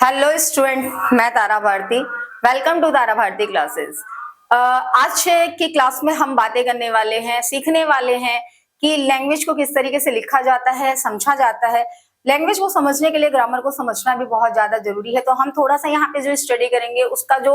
Hello student, मैं Tara Bharati. Welcome to Tara Bharati classes. आज की क्लास में हम बातें करने वाले हैं, सीखने वाले हैं कि लैंग्वेज को किस तरीके से लिखा जाता है, समझा जाता है। लैंग्वेज को समझने के लिए ग्रामर को समझना भी बहुत ज्यादा जरूरी है। तो हम थोड़ा सा यहाँ पे जो स्टडी करेंगे उसका जो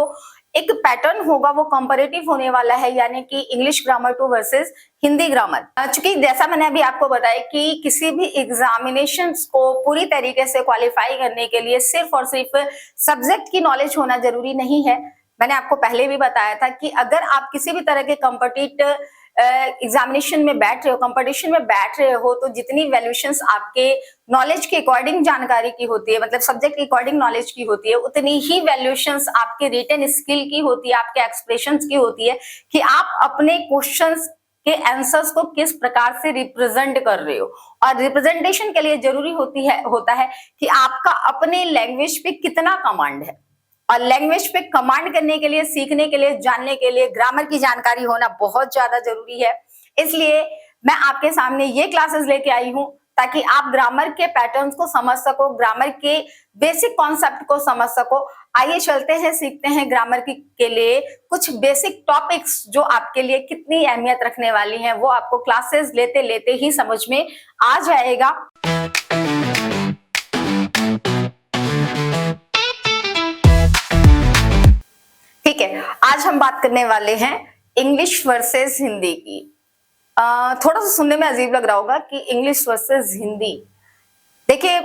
एक पैटर्न होगा वो कंपैरेटिव होने वाला है, यानी कि English grammar to versus Hindi grammar. चूंकि जैसा मैंने अभी आपको बताया कि किसी भी एग्जामिनेशंस को पूरी तरीके से क्वालिफाई करने के लिए सिर्फ और सिर्फ सब्जेक्ट की नॉलेज होना जरूरी नहीं है। मैंने आपको पहले भी बताया था कि अगर आप किसी भी तरह के कॉम्पिटिटिव एग्जामिनेशन में बैठ रहे हो, कंपटीशन में बैठ रहे हो, तो जितनी वैल्यूएशंस आपके नॉलेज के अकॉर्डिंग जानकारी की होती है, मतलब सब्जेक्ट के अकॉर्डिंग नॉलेज की होती है, उतनी ही वैल्यूएशंस आपके रिटन स्किल की होती है, आपके एक्सप्रेशंस की होती है कि आप अपने क्वेश्चंस के आंसर्स को किस प्रकार से रिप्रेजेंट कर रहे हो। और रिप्रेजेंटेशन के लिए जरूरी होता है कि आपका अपने लैंग्वेज पे कितना कमांड है। और लैंग्वेज पे कमांड करने के लिए, सीखने के लिए, जानने के लिए ग्रामर की जानकारी होना बहुत ज्यादा जरूरी है। इसलिए मैं आपके सामने ये क्लासेस लेके आई हूं ताकि आप ग्रामर के पैटर्न्स को समझ सको, ग्रामर के बेसिक कॉन्सेप्ट को समझ सको। आइए चलते हैं, सीखते हैं ग्रामर के लिए कुछ बेसिक टॉपिक्स जो आपके लिए कितनी अहमियत रखने वाली हैं, वो आपको क्लासेस लेते लेते ही समझ में आ जाएगा। ठीक है, आज हम बात करने वाले हैं इंग्लिश वर्सेस हिंदी की। थोड़ा सा सुनने में अजीब लग रहा होगा कि इंग्लिश वर्सेस हिंदी। देखिए,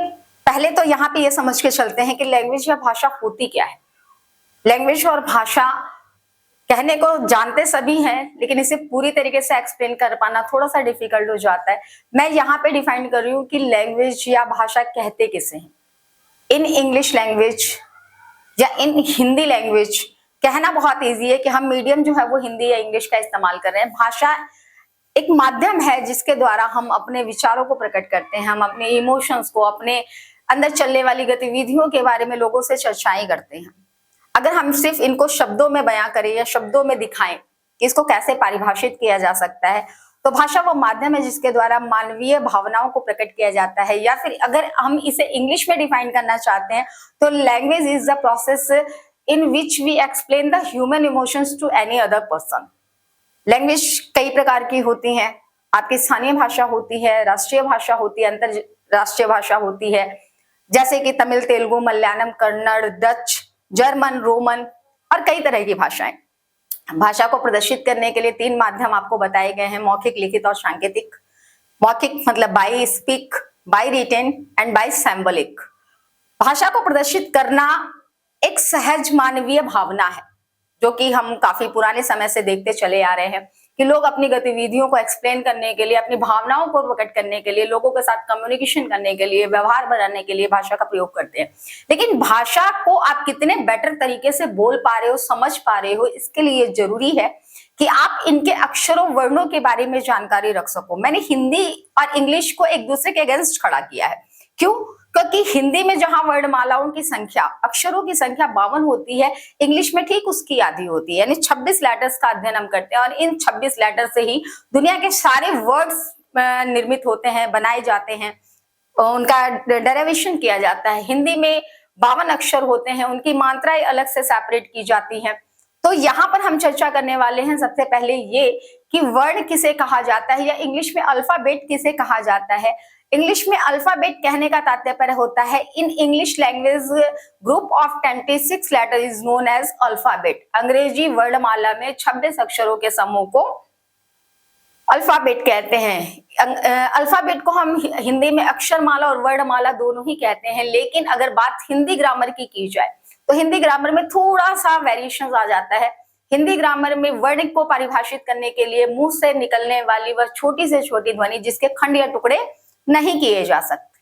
पहले तो यहाँ पे ये समझ के चलते हैं कि लैंग्वेज या भाषा होती क्या है। लैंग्वेज और भाषा कहने को जानते सभी हैं, लेकिन इसे पूरी तरीके से एक्सप्लेन कर पाना थोड़ा सा डिफिकल्ट हो जाता है। मैं यहाँ पे डिफाइन कर रही हूँ कि लैंग्वेज या भाषा कहते किसे हैं। इन इंग्लिश लैंग्वेज या इन हिंदी लैंग्वेज कहना बहुत इजी है कि हम मीडियम जो है वो हिंदी या इंग्लिश का इस्तेमाल कर रहे हैं। भाषा एक माध्यम है जिसके द्वारा हम अपने विचारों को प्रकट करते हैं, हम अपने इमोशंस को, अपने अंदर चलने वाली गतिविधियों के बारे में लोगों से चर्चाएं करते हैं। अगर हम सिर्फ इनको शब्दों में बयां करें या शब्दों में दिखाएं कि इसको कैसे परिभाषित किया जा सकता है, तो भाषा वो माध्यम है जिसके द्वारा मानवीय भावनाओं को प्रकट किया जाता है। या फिर अगर हम इसे इंग्लिश में डिफाइन करना चाहते हैं तो language is the process in which we explain the human emotions to any other person। Language कई प्रकार की होती हैं। आपकी स्थानीय भाषा होती है, राष्ट्रीय भाषा होती है, अंतरराष्ट्रीय भाषा होती है, जैसे कि Tamil, Telugu, Malayalam, Kannada, Dutch, German, Roman और कई तरह की भाषाएं। भाषा को प्रदर्शित करने के लिए 3 माध्यम आपको बताए गए हैं: मौखिक, लिखित और सांकेतिक। मौखिक मतलब by speak, by written and by symbolic. भाषा को प्रदर्शित करना एक सहज मानवीय भावना है जो कि हम काफी पुराने समय से देखते चले आ रहे हैं कि लोग अपनी गतिविधियों को एक्सप्लेन करने के लिए, अपनी भावनाओं को प्रकट करने के लिए, लोगों के साथ कम्युनिकेशन करने के लिए, व्यवहार बनाने के लिए भाषा का प्रयोग करते हैं। लेकिन भाषा को आप कितने बेटर तरीके से बोल पा रहे हो, समझ पा रहे हो, इसके लिए जरूरी है कि आप इनके अक्षरों, वर्णों के बारे में जानकारी रख सको। मैंने हिंदी और इंग्लिश को एक दूसरे के अगेंस्ट खड़ा किया है। क्यों? क्योंकि हिंदी में जहां वर्णमालाओं की संख्या, अक्षरों की संख्या 52 होती है, इंग्लिश में ठीक उसकी आधी होती है, यानी 26 लेटर्स का अध्ययन हम करते हैं। और इन 26 लेटर से ही दुनिया के सारे वर्ड्स निर्मित होते हैं, बनाए जाते हैं, उनका डेरिवेशन किया जाता है। हिंदी में 52 अक्षर होते हैं, उनकी मात्राएं अलग से सेपरेट की जाती हैं। तो यहाँ पर हम चर्चा करने वाले हैं सबसे पहले ये कि वर्ण किसे कहा जाता है या इंग्लिश में अल्फाबेट किसे कहा जाता है। इंग्लिश में अल्फाबेट कहने का तात्पर्य होता है in English language group of 26 letter is known as alphabet. अंग्रेजी वर्णमाला में 26 अक्षरों के समूह को अल्फाबेट कहते हैं। अल्फाबेट को हम हिंदी में अक्षरमाला और वर्णमाला दोनों ही कहते हैं। लेकिन अगर बात हिंदी ग्रामर की जाए तो हिंदी ग्रामर में थोड़ा सा वेरिएशन आ जाता है। हिंदी ग्रामर में वर्ण को परिभाषित करने के लिए मुंह से निकलने वाली वह छोटी से छोटी ध्वनि जिसके खंड या टुकड़े नहीं किए जा सकते,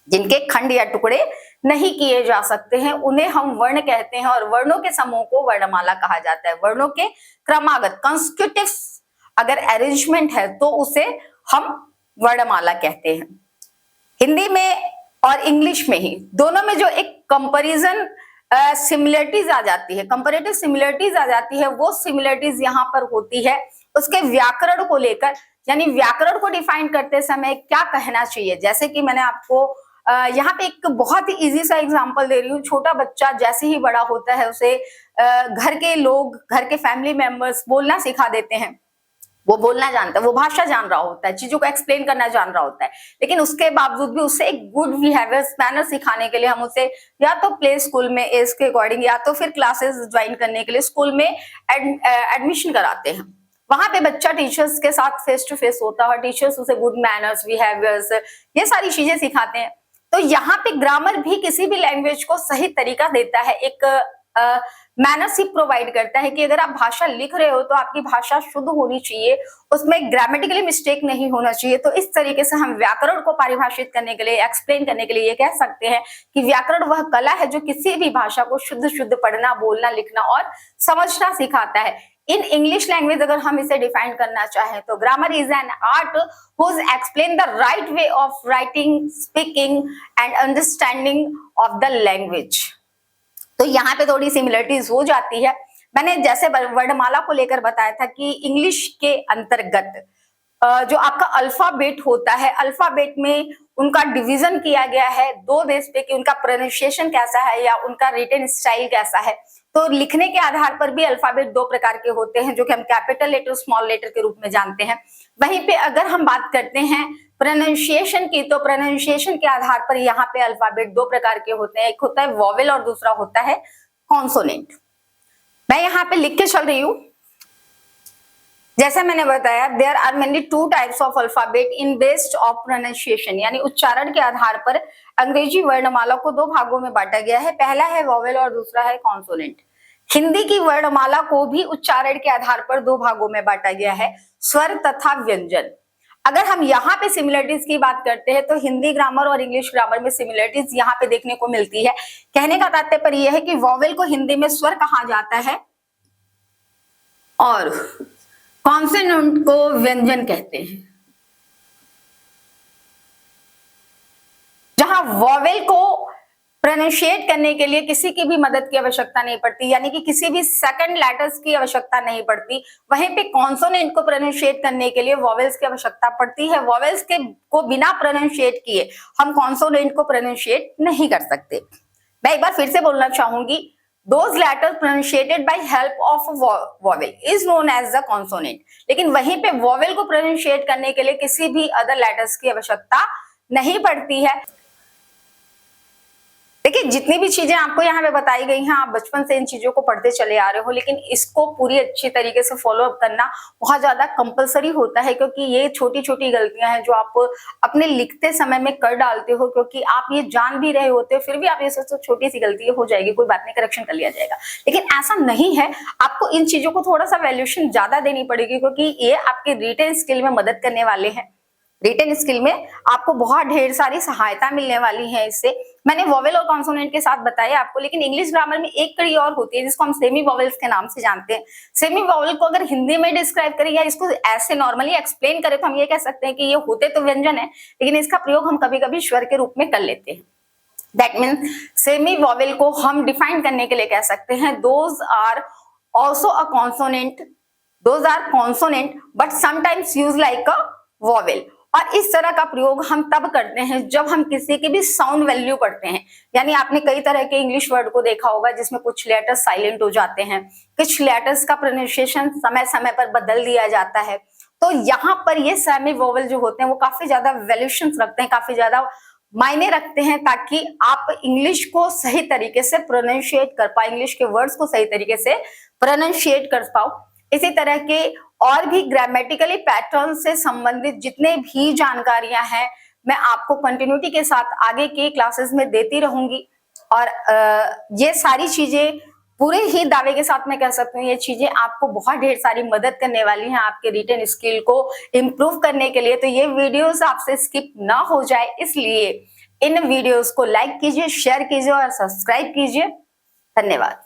जिनके खंड या टुकड़े नहीं किए जा सकते हैं, उन्हें हम वर्ण कहते हैं। और वर्णों के समूह को वर्णमाला कहा जाता है। वर्णों के क्रमागत कंसेक्यूटिव अगर अरेंजमेंट है तो उसे हम वर्णमाला कहते हैं। हिंदी में और इंग्लिश में ही दोनों में जो एक कंपैरिजन सिमिलरिटीज आ जाती है, कंपैरेटिव सिमिलरिटीज आ जाती है, वो सिमिलरिटीज यहाँ पर होती है उसके व्याकरण को लेकर। यानी व्याकरण को डिफाइन करते समय क्या कहना चाहिए। जैसे कि मैंने आपको यहाँ पे एक बहुत ही इजी सा एग्जांपल दे रही हूँ। छोटा बच्चा जैसे ही बड़ा होता है उसे घर के लोग, घर के फैमिली मेंबर्स बोलना सिखा देते हैं। वो बोलना जानता है, वो भाषा जान रहा होता है, चीजों को एक्सप्लेन करना जान रहा होता है, लेकिन उसके बावजूद भी उसे एक गुड बिहेवियर मैनर सिखाने के लिए हम उसे या तो प्ले स्कूल में एज के अकॉर्डिंग या तो फिर क्लासेस ज्वाइन करने के लिए स्कूल में एडमिशन कराते हैं। वहां पे बच्चा टीचर्स के साथ फेस टू फेस होता है और टीचर्स उसे गुड मैनर्स, बिहेवियर्स, ये सारी चीजें सिखाते हैं। तो यहाँ पे ग्रामर भी किसी भी लैंग्वेज को सही तरीका देता है, एक मैनरशिप प्रोवाइड करता है कि अगर आप भाषा लिख रहे हो तो आपकी भाषा शुद्ध होनी चाहिए, उसमें ग्रामेटिकली मिस्टेक नहीं होना चाहिए। तो इस तरीके से हम व्याकरण को परिभाषित करने के लिए, एक्सप्लेन करने के लिए ये कह सकते हैं कि व्याकरण वह कला है जो किसी भी भाषा को शुद्ध शुद्ध पढ़ना, बोलना, लिखना और समझना सिखाता है। इन इंग्लिश लैंग्वेज अगर हम इसे डिफाइन करना चाहें तो grammar is an art whose explain the right way of writing, speaking and understanding of the language. तो यहाँ पे थोड़ी सिमिलरिटीज हो जाती है। मैंने जैसे वर्णमाला को लेकर बताया था कि इंग्लिश के अंतर्गत जो आपका अल्फाबेट होता है, अल्फाबेट में उनका डिवीजन किया गया है दो बेस पे कि उनका प्रोनाउंसिएशन कैसा है या उनका रिटन स्टाइल कैसा है। तो लिखने के आधार पर भी अल्फाबेट दो प्रकार के होते हैं जो कि हम कैपिटल लेटर, स्मॉल लेटर के रूप में जानते हैं। वहीं पे अगर हम बात करते हैं प्रोनाउंसिएशन की, तो प्रोनाउंसिएशन के आधार पर यहाँ पे अल्फाबेट दो प्रकार के होते हैं, एक होता है वॉवेल और दूसरा होता है कॉन्सोनेंट। मैं यहाँ पे लिख के चल रही हूँ। जैसा मैंने बताया, there are mainly two types of alphabet in based of pronunciation, यानी उच्चारण के आधार पर अंग्रेजी वर्णमाला को दो भागों में बांटा गया है। पहला है वॉवेल और दूसरा है कॉन्सोनेंट। हिंदी की वर्णमाला को भी उच्चारण के आधार पर दो भागों में बांटा गया है, स्वर तथा व्यंजन। अगर हम यहाँ पे सिमिलरिटीज की बात करते हैं तो हिंदी ग्रामर और इंग्लिश ग्रामर में सिमिलरिटीज यहाँ पे देखने को मिलती है। कहने का तात्पर्य यह है कि वॉवेल को हिंदी में स्वर कहा जाता है और कॉन्सोनेंट को व्यंजन कहते हैं। जहां वॉवेल को प्रोनाउंशिएट करने के लिए किसी की भी मदद की आवश्यकता नहीं पड़ती, यानी कि किसी भी सेकंड लेटर्स की आवश्यकता नहीं पड़ती, वहीं पे कॉन्सोनेंट को प्रोनाउंशिएट करने के लिए वॉवेल्स की आवश्यकता पड़ती है। वॉवेल्स के को बिना प्रोनाउंशिएट किए हम कॉन्सोनेंट को प्रोनाउंशिएट नहीं कर सकते। मैं एक बार फिर से बोलना चाहूंगी, those letters pronunciated by help of vowel is known as the consonant। लेकिन वहीं पे vowel को pronunciate करने के लिए किसी भी other letters की आवश्यकता नहीं पड़ती है। देखिए, जितनी भी चीजें आपको यहाँ पे बताई गई हैं, आप बचपन से इन चीजों को पढ़ते चले आ रहे हो, लेकिन इसको पूरी अच्छी तरीके से फॉलो अप करना बहुत ज्यादा कंपलसरी होता है, क्योंकि ये छोटी छोटी गलतियां हैं जो आप अपने लिखते समय में कर डालते हो, क्योंकि आप ये जान भी रहे होते हो, फिर भी आप ये सोचो छोटी सी गलती हो जाएगी, कोई बात नहीं, करेक्शन कर लिया जाएगा। लेकिन ऐसा नहीं है, आपको इन चीजों को थोड़ा सा वैल्यूएशन ज्यादा देनी पड़ेगी, क्योंकि ये आपके रिटन स्किल में मदद करने वाले हैं। रिटन स्किल में आपको बहुत ढेर सारी सहायता मिलने वाली है इससे। मैंने वॉवेल और कॉन्सोनेंट के साथ बताया आपको, लेकिन इंग्लिश ग्रामर में एक कड़ी और होती है जिसको हम सेमी वॉवेल्स के नाम से जानते हैं। सेमी वॉवेल को अगर हिंदी में डिस्क्राइब करें या इसको ऐसे नॉर्मली एक्सप्लेन करें तो हम ये कह सकते हैं कि ये होते तो व्यंजन है, लेकिन इसका प्रयोग हम कभी कभी स्वर के रूप में कर लेते हैं। दैट मीन्स सेमी वॉवेल को हम डिफाइन करने के लिए कह सकते हैं, those are also a consonant, those are consonant but sometimes use like a vowel. और इस तरह का प्रयोग हम तब करते हैं जब हम किसी की भी साउंड वैल्यू पढ़ते हैं। यानी आपने कई तरह के इंग्लिश वर्ड को देखा होगा जिसमें कुछ लेटर्स साइलेंट हो जाते हैं, कुछ लेटर्स का प्रोनाउंसिएशन समय समय पर बदल दिया जाता है। तो यहाँ पर ये सेमी वोवेल जो होते हैं वो काफी ज्यादा वैल्यूएशंस रखते हैं, काफी ज्यादा मायने रखते हैं, ताकि आप इंग्लिश को सही तरीके से प्रोनाउंशिएट कर पाओ, इंग्लिश के वर्ड्स को सही तरीके से प्रोनाउंशिएट कर पाओ। इसी तरह के और भी ग्रामेटिकली पैटर्न से संबंधित जितने भी जानकारियां हैं मैं आपको कंटिन्यूटी के साथ आगे के क्लासेस में देती रहूंगी। और ये सारी चीजें पूरे ही दावे के साथ मैं कह सकती हूँ, ये चीजें आपको बहुत ढेर सारी मदद करने वाली हैं आपके रिटन स्किल को इम्प्रूव करने के लिए। तो ये वीडियोस आपसे स्किप ना हो जाए, इसलिए इन वीडियोस को लाइक कीजिए, शेयर कीजिए और सब्सक्राइब कीजिए। धन्यवाद।